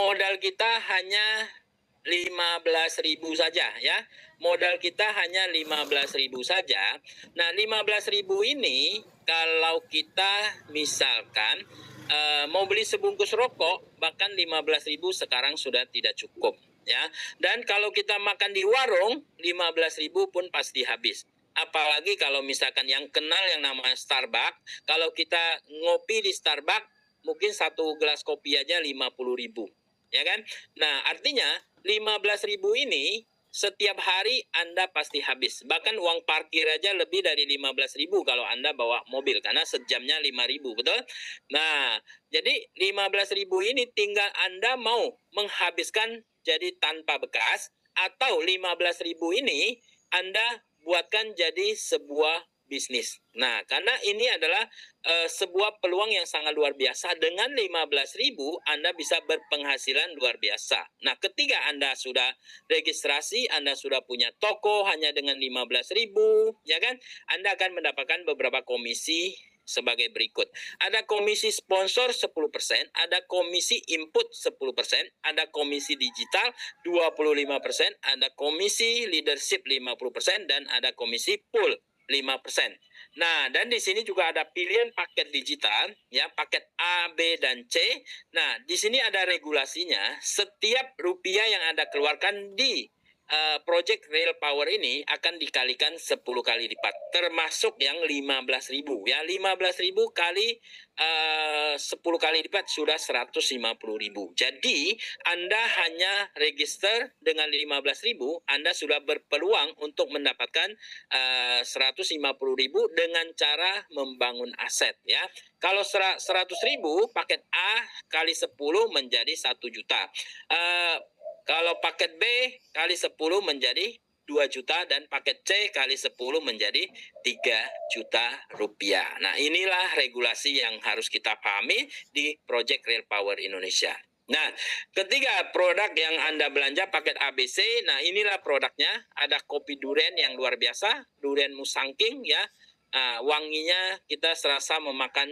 modal kita hanya 15.000 saja ya. Modal kita hanya 15.000 saja. Nah, 15.000 ini kalau kita misalkan mau beli sebungkus rokok, bahkan 15.000 sekarang sudah tidak cukup ya. Dan kalau kita makan di warung, 15.000 pun pasti habis. Apalagi kalau misalkan yang kenal yang namanya Starbucks, kalau kita ngopi di Starbucks, mungkin satu gelas kopi aja 50.000. Ya kan? Nah, artinya 15.000 ini setiap hari Anda pasti habis. Bahkan uang parkir aja lebih dari 15.000 kalau Anda bawa mobil, karena sejamnya 5.000, betul? Nah, jadi 15.000 ini tinggal Anda mau menghabiskan jadi tanpa bekas, atau 15.000 ini Anda buatkan jadi sebuah bisnis. Nah, karena ini adalah sebuah peluang yang sangat luar biasa. Dengan 15.000 Anda bisa berpenghasilan luar biasa. Nah, ketika Anda sudah registrasi, Anda sudah punya toko hanya dengan 15.000, ya kan? Anda akan mendapatkan beberapa komisi sebagai berikut. Ada komisi sponsor 10%, ada komisi input 10%, ada komisi digital 25%, ada komisi leadership 50%, dan ada komisi pool 5%. Nah, dan di sini juga ada pilihan paket digital, ya, paket A, B, dan C. Nah, di sini ada regulasinya. Setiap rupiah yang Anda keluarkan di Project Real Power ini akan dikalikan 10 kali lipat, termasuk yang 15.000 ya. 15.000 kali 10 kali lipat sudah 150.000. Jadi Anda hanya register dengan 15.000, Anda sudah berpeluang untuk mendapatkan 150.000 dengan cara membangun aset ya. Kalau 100.000 paket A kali 10 menjadi 1 juta. Kalau paket B kali 10 menjadi 2 juta, dan paket C kali 10 menjadi 3 juta rupiah. Nah, inilah regulasi yang harus kita pahami di Project Real Power Indonesia. Nah, ketiga produk yang Anda belanja paket ABC, nah inilah produknya. Ada kopi durian yang luar biasa, durian musangking ya. Wanginya kita serasa memakan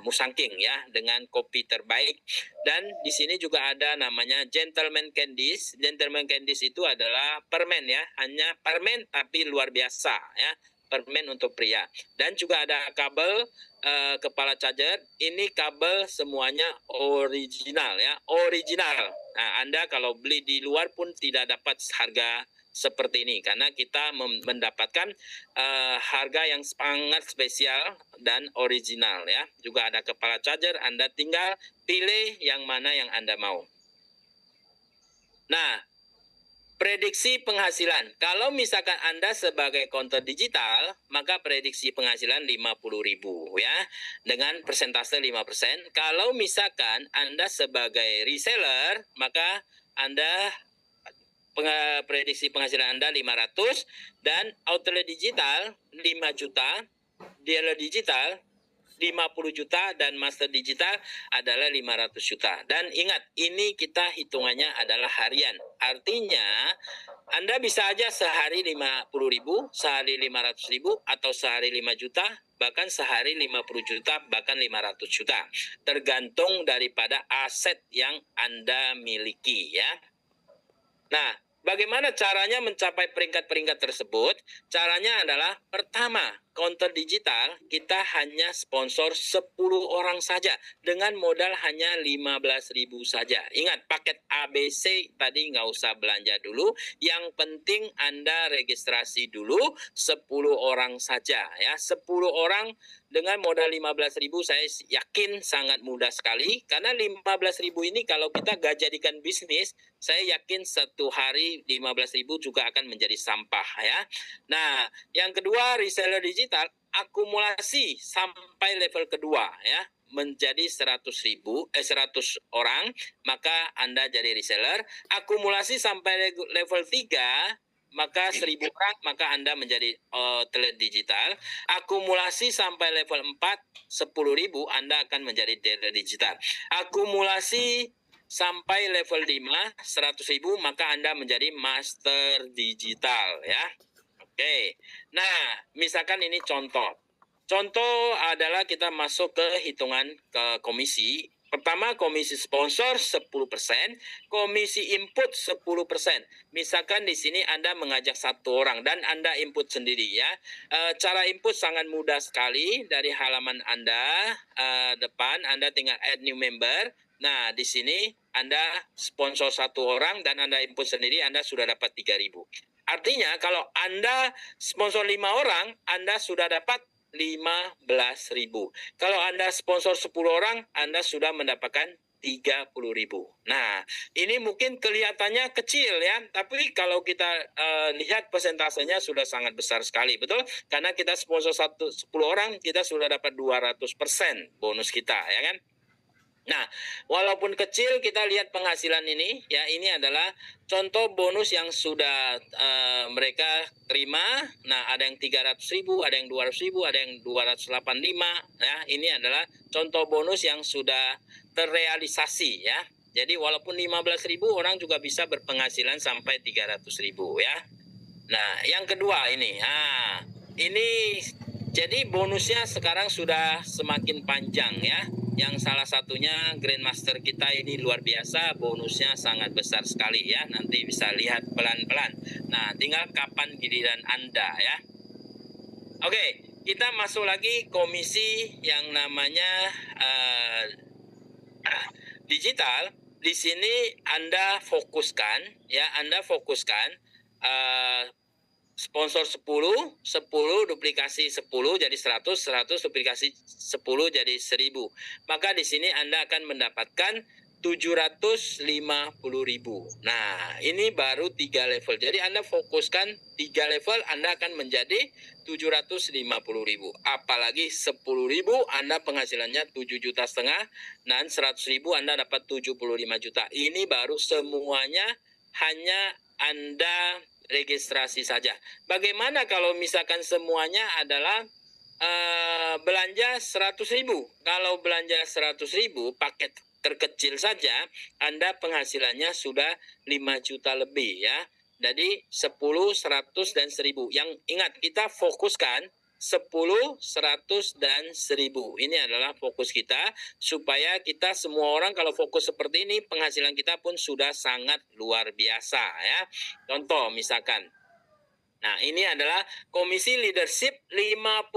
musangking ya, dengan kopi terbaik. Dan di sini juga ada namanya Gentleman Candies. Gentleman Candies itu adalah permen ya, hanya permen tapi luar biasa ya, permen untuk pria. Dan juga ada kabel kepala charger. Ini kabel semuanya original ya, original. Nah, Anda kalau beli di luar pun tidak dapat harga seperti ini, karena kita mendapatkan harga yang sangat spesial dan original ya. Juga ada kepala charger, Anda tinggal pilih yang mana yang Anda mau. Nah, prediksi penghasilan. Kalau misalkan Anda sebagai konter digital, maka prediksi penghasilan 50.000 ya, dengan persentase 5%. Kalau misalkan Anda sebagai reseller, maka Anda prediksi penghasilan Anda 500, dan outlet digital 5 juta, dealer digital 50 juta, dan master digital adalah 500 juta. Dan ingat, ini kita hitungannya adalah harian. Artinya Anda bisa aja sehari 50.000, sehari 500.000, atau sehari 5 juta, bahkan sehari 50 juta, bahkan 500 juta. Tergantung daripada aset yang Anda miliki ya. Nah, bagaimana caranya mencapai peringkat-peringkat tersebut? Caranya adalah, pertama, konter digital kita hanya sponsor 10 orang saja dengan modal hanya 15.000 saja. Ingat, paket ABC tadi nggak usah belanja dulu. Yang penting Anda registrasi dulu 10 orang saja ya. 10 orang dengan modal 15.000 saya yakin sangat mudah sekali, karena 15.000 ini kalau kita gak jadikan bisnis, saya yakin satu hari 15.000 juga akan menjadi sampah ya. Nah, yang kedua, reseller digital akumulasi sampai level kedua ya, menjadi 100 orang, maka Anda jadi reseller. Akumulasi sampai level 3, maka 1.000 orang, maka Anda menjadi outlet digital. Akumulasi sampai level 4, 10.000, Anda akan menjadi dealer digital. Akumulasi sampai level 5, 100.000, maka Anda menjadi master digital ya. Oke. Nah, misalkan ini contoh. Contoh adalah kita masuk ke hitungan ke komisi. Pertama, komisi sponsor 10%, komisi input 10%. Misalkan di sini Anda mengajak satu orang dan Anda input sendiri ya. Cara input sangat mudah sekali. Dari halaman Anda depan, Anda tinggal add new member. Nah, di sini Anda sponsor satu orang dan Anda input sendiri, Anda sudah dapat 3.000. Artinya kalau Anda sponsor 5 orang, Anda sudah dapat 15.000. Kalau Anda sponsor 10 orang, Anda sudah mendapatkan 30.000. Nah, ini mungkin kelihatannya kecil ya, tapi kalau kita lihat persentasenya sudah sangat besar sekali, betul? Karena kita sponsor 10 orang, kita sudah dapat 200% bonus kita, ya kan? Nah, walaupun kecil, kita lihat penghasilan ini, ya ini adalah contoh bonus yang sudah mereka terima. Nah, ada yang 300.000, ada yang 200.000, ada yang 285. Ya, ini adalah contoh bonus yang sudah terrealisasi ya. Jadi walaupun 15.000, orang juga bisa berpenghasilan sampai 300.000 ya. Nah, yang kedua ini, ini jadi bonusnya sekarang sudah semakin panjang ya. Yang salah satunya Grandmaster kita ini luar biasa, bonusnya sangat besar sekali ya. Nanti bisa lihat pelan-pelan. Nah, tinggal kapan giliran Anda ya. Oke, kita masuk lagi komisi yang namanya digital. Di sini Anda fokuskan ya, Anda fokuskan sponsor 10 duplikasi 10 jadi 100 duplikasi 10 jadi 1.000. Maka di sini Anda akan mendapatkan 750.000. Nah, ini baru 3 level. Jadi Anda fokuskan 3 level, Anda akan menjadi 750.000. Apalagi 10.000, Anda penghasilannya 7,5 juta, dan 100.000 Anda dapat 75 juta. Ini baru semuanya hanya Anda registrasi saja. Bagaimana kalau misalkan semuanya adalah belanja 100.000? Kalau belanja 100.000 paket terkecil saja, Anda penghasilannya sudah 5 juta lebih ya. Jadi 10, 100, dan 1.000. Yang ingat, kita fokuskan 10, 100, dan 1.000. Ini adalah fokus kita, supaya kita semua orang kalau fokus seperti ini, penghasilan kita pun sudah sangat luar biasa ya. Contoh misalkan, nah ini adalah komisi leadership 50%.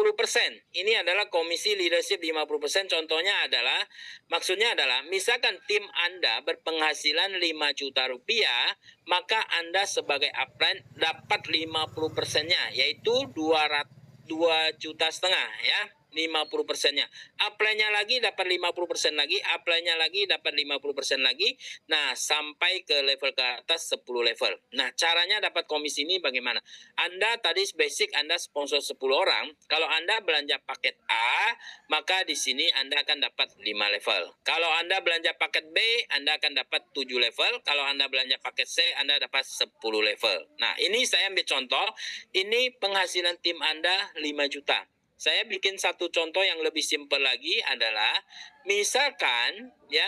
Ini adalah komisi leadership 50%. Contohnya adalah, maksudnya adalah misalkan tim Anda berpenghasilan 5 juta rupiah, maka Anda sebagai upline dapat 50%-nya, yaitu 2,5 juta ya. 50%-nya. Upline-nya lagi dapat 50% lagi, upline-nya lagi dapat 50% lagi. Nah, sampai ke level ke atas 10 level. Nah, caranya dapat komisi ini bagaimana? Anda tadi basic Anda sponsor 10 orang. Kalau Anda belanja paket A, maka di sini Anda akan dapat 5 level. Kalau Anda belanja paket B, Anda akan dapat 7 level. Kalau Anda belanja paket C, Anda dapat 10 level. Nah, ini saya ambil contoh. Ini penghasilan tim Anda 5 juta. Saya bikin satu contoh yang lebih simpel lagi adalah, misalkan ya,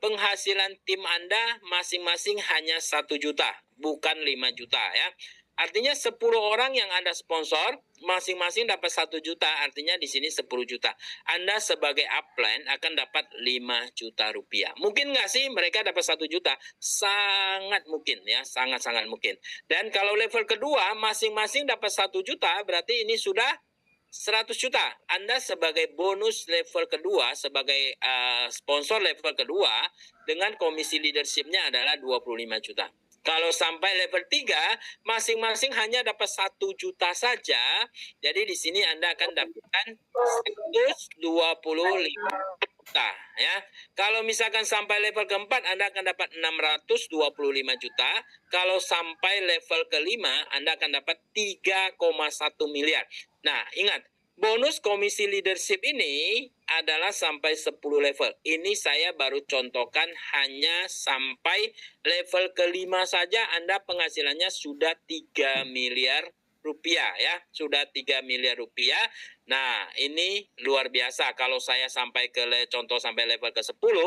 penghasilan tim Anda masing-masing hanya 1 juta, bukan 5 juta ya. Artinya 10 orang yang Anda sponsor, masing-masing dapat 1 juta, artinya di sini 10 juta. Anda sebagai upline akan dapat 5 juta rupiah. Mungkin nggak sih mereka dapat 1 juta? Sangat mungkin ya, sangat-sangat mungkin. Dan kalau level kedua, masing-masing dapat 1 juta, berarti ini sudah 100 juta. Anda sebagai bonus level kedua, sebagai sponsor level kedua, dengan komisi leadership-nya adalah 25 juta. Kalau sampai level 3, masing-masing hanya dapat 1 juta saja. Jadi di sini Anda akan dapatkan 125 juta ya. Kalau misalkan sampai level keempat, Anda akan dapat 625 juta. Kalau sampai level kelima, Anda akan dapat 3,1 miliar. Nah, ingat, bonus komisi leadership ini adalah sampai 10 level. Ini saya baru contohkan hanya sampai level kelima saja, Anda penghasilannya sudah 3 miliar rupiah ya, sudah 3 miliar rupiah. Nah, ini luar biasa. Kalau saya sampai ke contoh sampai level ke-10,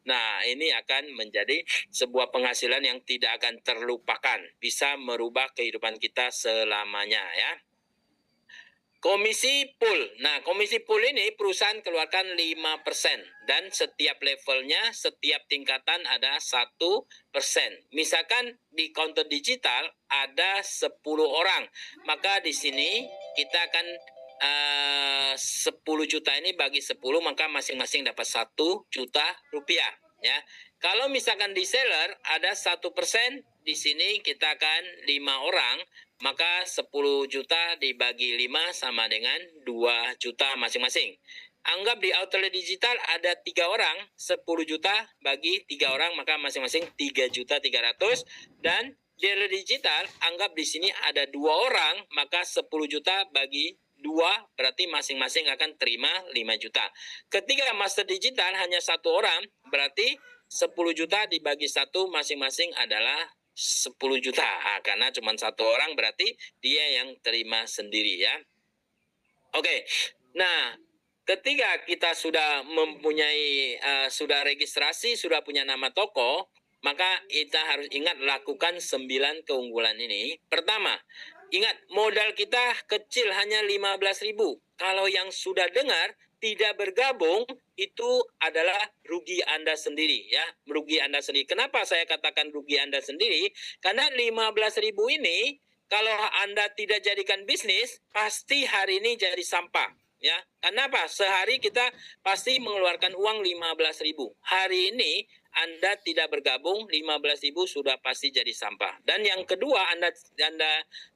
nah ini akan menjadi sebuah penghasilan yang tidak akan terlupakan, bisa merubah kehidupan kita selamanya ya. Komisi pool. Nah, komisi pool ini perusahaan keluarkan 5% dan setiap levelnya, setiap tingkatan ada 1%. Misalkan di counter digital ada 10 orang, maka di sini kita akan 10 juta ini bagi 10, maka masing-masing dapat 1 juta rupiah, ya. Kalau misalkan di seller ada 1%, di sini kita akan 5 orang, maka 10 juta dibagi 5 sama dengan 2 juta masing-masing. Anggap di outlet digital ada 3 orang, 10 juta bagi 3 orang, maka masing-masing 3 juta 300. Dan dealer digital, anggap di sini ada 2 orang, maka 10 juta bagi 2, berarti masing-masing akan terima 5 juta. Ketika master digital hanya 1 orang, berarti 10 juta dibagi 1 masing-masing adalah 10 juta. Karena cuma 1 orang berarti dia yang terima sendiri, ya. Oke. Nah, ketika kita sudah mempunyai sudah registrasi, sudah punya nama toko, maka kita harus ingat lakukan 9 keunggulan ini. Pertama, ingat modal kita kecil hanya 15.000. Kalau yang sudah dengar tidak bergabung, itu adalah rugi Anda sendiri, ya. Merugi Anda sendiri. Kenapa saya katakan rugi Anda sendiri? Karena 15.000 ini kalau Anda tidak jadikan bisnis, pasti hari ini jadi sampah, ya. Kenapa? Sehari kita pasti mengeluarkan uang 15.000. Hari ini Anda tidak bergabung, 15.000 sudah pasti jadi sampah. Dan yang kedua, Anda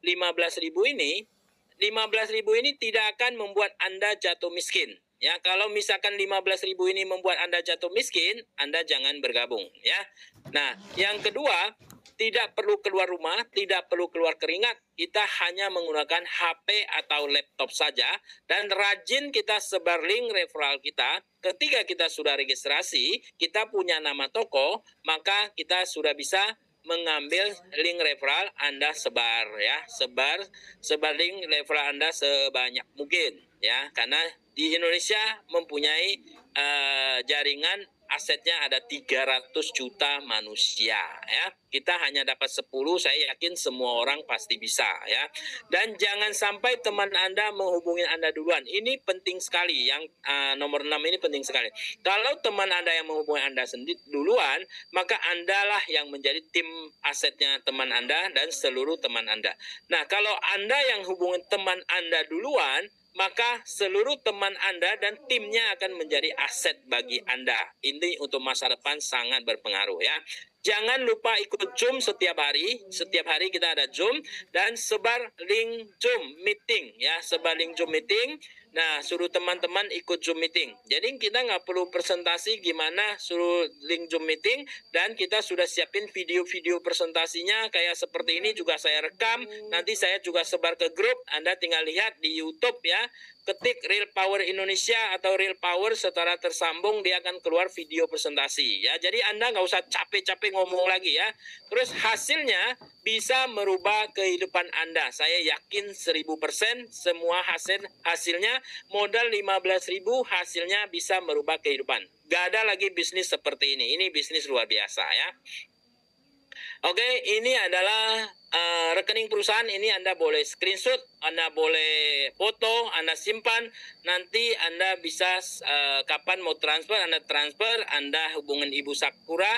15.000 ini tidak akan membuat Anda jatuh miskin. Ya, kalau misalkan 15.000 ini membuat Anda jatuh miskin, Anda jangan bergabung, ya. Nah, yang kedua, tidak perlu keluar rumah, tidak perlu keluar keringat. Kita hanya menggunakan HP atau laptop saja dan rajin kita sebar link referral kita. Ketika kita sudah registrasi, kita punya nama toko, maka kita sudah bisa mengambil link referral Anda sebar, ya. Sebar link referral Anda sebanyak mungkin, ya. Karena di Indonesia mempunyai jaringan asetnya ada 300 juta manusia, ya. Kita hanya dapat 10, saya yakin semua orang pasti bisa, ya. Dan jangan sampai teman Anda menghubungi Anda duluan. Ini penting sekali, yang nomor 6 ini penting sekali. Kalau teman Anda yang menghubungi Anda sendiri duluan, maka Andalah yang menjadi tim asetnya teman Anda dan seluruh teman Anda. Nah, kalau Anda yang hubungi teman Anda duluan, maka seluruh teman Anda dan timnya akan menjadi aset bagi Anda. Ini untuk masa depan sangat berpengaruh, ya. Jangan lupa ikut Zoom setiap hari. Setiap hari kita ada Zoom dan sebar link Zoom meeting, ya. Sebar link Zoom meeting. Nah, suruh teman-teman ikut Zoom meeting. Jadi kita nggak perlu presentasi gimana, suruh link Zoom meeting dan kita sudah siapin video-video presentasinya kayak seperti ini juga saya rekam. Nanti saya juga sebar ke grup. Anda tinggal lihat di YouTube, ya. Ketik Real Power Indonesia atau Real Power secara tersambung, dia akan keluar video presentasi, ya. Jadi Anda nggak usah capek-capek ngomong lagi, ya. Terus hasilnya bisa merubah kehidupan Anda. Saya yakin 1000% semua hasilnya modal 15.000 hasilnya bisa merubah kehidupan. Gak ada lagi bisnis seperti ini. Ini bisnis luar biasa, ya. Oke, ini adalah rekening perusahaan. Ini Anda boleh screenshot, Anda boleh foto, Anda simpan. Nanti Anda bisa kapan mau transfer, Anda transfer. Anda hubungin Ibu Sakura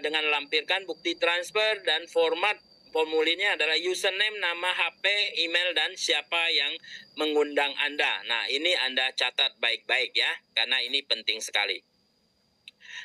dengan lampirkan bukti transfer dan format formulirnya adalah username, nama, HP, email, dan siapa yang mengundang Anda. Nah, ini Anda catat baik-baik, ya, karena ini penting sekali.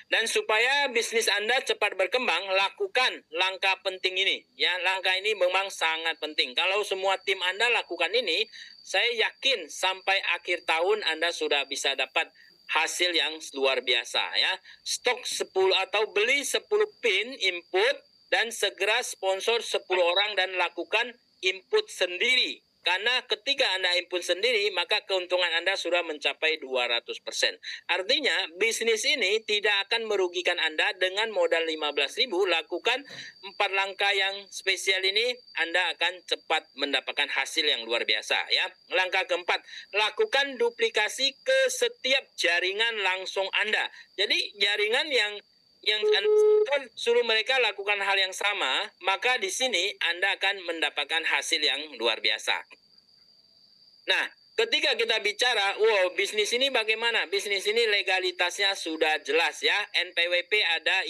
Dan supaya bisnis Anda cepat berkembang, lakukan langkah penting ini. Ya, langkah ini memang sangat penting. Kalau semua tim Anda lakukan ini, saya yakin sampai akhir tahun Anda sudah bisa dapat hasil yang luar biasa, ya. Stok 10 atau beli 10 pin input dan segera sponsor 10 orang dan lakukan input sendiri. Karena ketika Anda input sendiri, maka keuntungan Anda sudah mencapai 200%. Artinya, bisnis ini tidak akan merugikan Anda dengan modal 15.000. Lakukan 4 langkah yang spesial ini, Anda akan cepat mendapatkan hasil yang luar biasa, ya. Langkah keempat, lakukan duplikasi ke setiap jaringan langsung Anda. Jadi, jaringan yang suruh mereka lakukan hal yang sama, maka di sini Anda akan mendapatkan hasil yang luar biasa. Nah, ketika kita bicara, wow, bisnis ini bagaimana? Bisnis ini legalitasnya sudah jelas ya. NPWP ada,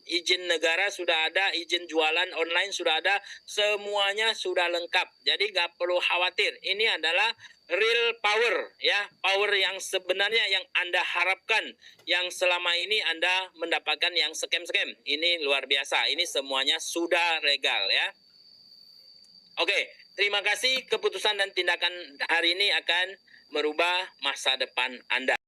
izin negara sudah ada, izin jualan online sudah ada, semuanya sudah lengkap. Jadi nggak perlu khawatir. Ini adalah real power ya, power yang sebenarnya yang Anda harapkan, yang selama ini Anda mendapatkan yang scam-scam. Ini luar biasa. Ini semuanya sudah legal ya. Oke. Terima kasih, keputusan dan tindakan hari ini akan merubah masa depan Anda.